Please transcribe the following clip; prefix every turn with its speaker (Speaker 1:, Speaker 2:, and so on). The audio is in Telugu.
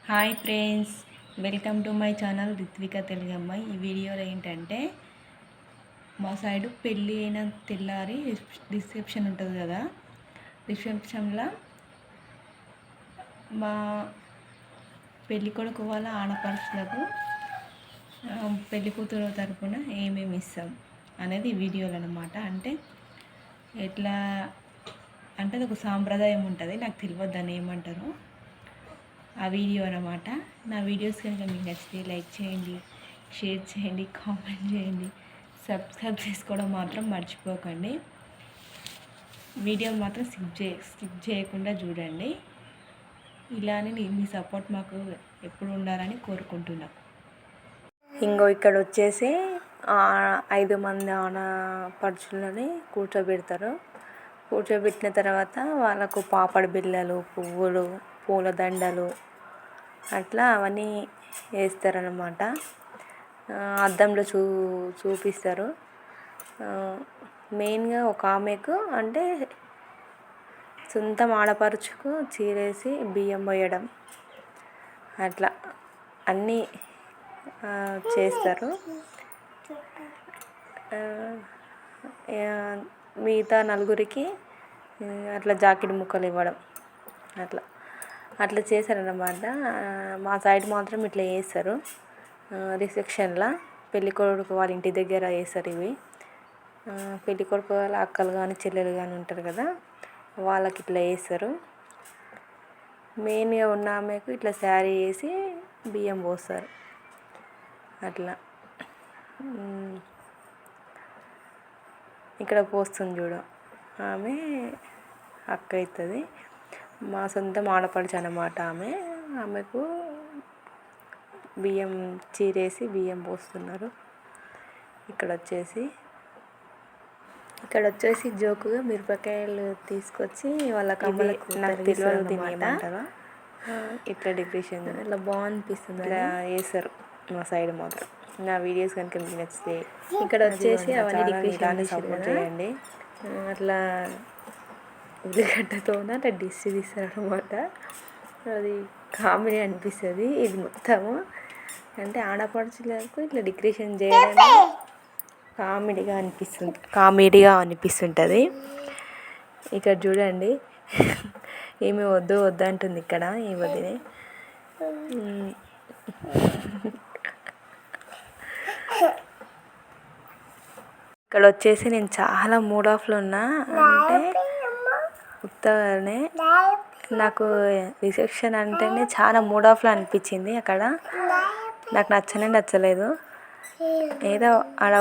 Speaker 1: Hi friends, welcome to my channel Ritvika Telugu అమ్మాయి. ఈ వీడియోలో ఏంటంటే మా సైడు పెళ్ళి అయిన తెల్లారి రిసెప్షన్ ఉంటుంది కదా. రిసెప్షన్లో మా పెళ్ళి కొడుకు వాళ్ళ ఆడపడుచులకు పెళ్ళి కూతురు తరపున ఏమేమి ఇస్తాం అనేది ఈ వీడియోలో అనమాట. అంటే ఎట్లా అంటే అది ఒక సాంప్రదాయం ఉంటుంది, నాకు తెలియదు దాన్ని ఏమంటారు. ఆ వీడియో అన్నమాట. నా వీడియోస్ కనుక మీకు నచ్చితే లైక్ చేయండి, షేర్ చేయండి, కామెంట్ చేయండి, సబ్స్క్రైబ్ చేసుకోవడం మాత్రం మర్చిపోకండి. వీడియో మాత్రం స్కిప్ చేయకుండా చూడండి. ఇలానే మీ సపోర్ట్ మాకు ఎప్పుడు ఉండాలని కోరుకుంటున్నాం. ఇంకో ఇక్కడ వచ్చేసి 5 మంది ఆడపడుచులని కూర్చోబెడతారు. కూర్చోబెట్టిన తర్వాత వాళ్ళకు పాపడి బిళ్ళలు, పువ్వులు, పూలదండలు అట్లా అవన్నీ వేస్తారనమాట. అద్దంలో చూపిస్తారు. మెయిన్గా ఒక ఆమెకు అంటే సొంతం ఆడపడుచుకు చీరేసి బియ్యం పోయడం అట్లా అన్నీ చేస్తారు. మిగతా నలుగురికి అట్లా జాకెట్ ముక్కలు ఇవ్వడం అట్లా చేశారన్నమాట. మా సైడ్ మాత్రం ఇట్లా చేస్తారు. రిసెప్షన్లో పెళ్ళికొడుకు వాళ్ళ ఇంటి దగ్గర చేస్తారు ఇవి. పెళ్ళికొడుకు వాళ్ళ అక్కలు కానీ చెల్లెలు కానీ ఉంటారు కదా, వాళ్ళకి ఇట్లా చేస్తారు. మెయిన్గా ఉన్న ఆమెకు ఇట్లా శారీ వేసి బియ్యం పోస్తారు. అట్లా ఇక్కడ పోస్తుంది చూడు, ఆమె అక్క అవుతుంది. మా సొంతం ఆడపడుచు అన్నమాట ఆమెకు బియ్యం చీరేసి బియ్యం పోస్తున్నారు. ఇక్కడ వచ్చేసి జోకుగా మిరపకాయలు తీసుకొచ్చి వాళ్ళ కమ్మలకు నాకు తెలియదు దీన్ని ఏమంటారో, ఇట్లా డెకరేషన్ ఇట్లా బాగా అనిపిస్తుంది. ఇలా వేస్తారు మా సైడ్ మాత్రం. నా వీడియోస్ కనుక మీకు నచ్చితే ఇక్కడ వచ్చేసి అవన్నీ డెకరేషన్ సపోర్ట్ చేయండి. అట్లా ఉల్లిగడ్డతో అట్లా డిష్ తీస్తారనమాట. అది కామెడీ అనిపిస్తుంది. ఇది మొత్తము అంటే ఆడపడుచులకు ఇట్లా డెకరేషన్ చేయడం కామెడీగా అనిపిస్తుంటుంది. ఇక్కడ చూడండి, ఏమి వద్దు అంటుంది ఇక్కడ ఈ వదినే. ఇక్కడ వచ్చేసి నేను చాలా మూడ్ ఆఫ్లో ఉన్నా. అంటే ఉత్తగానే నాకు రిసెప్షన్ అంటేనే చాలా మూడ్ ఆఫ్లో అనిపించింది. అక్కడ నాకు నచ్చలేదు. ఏదో అలా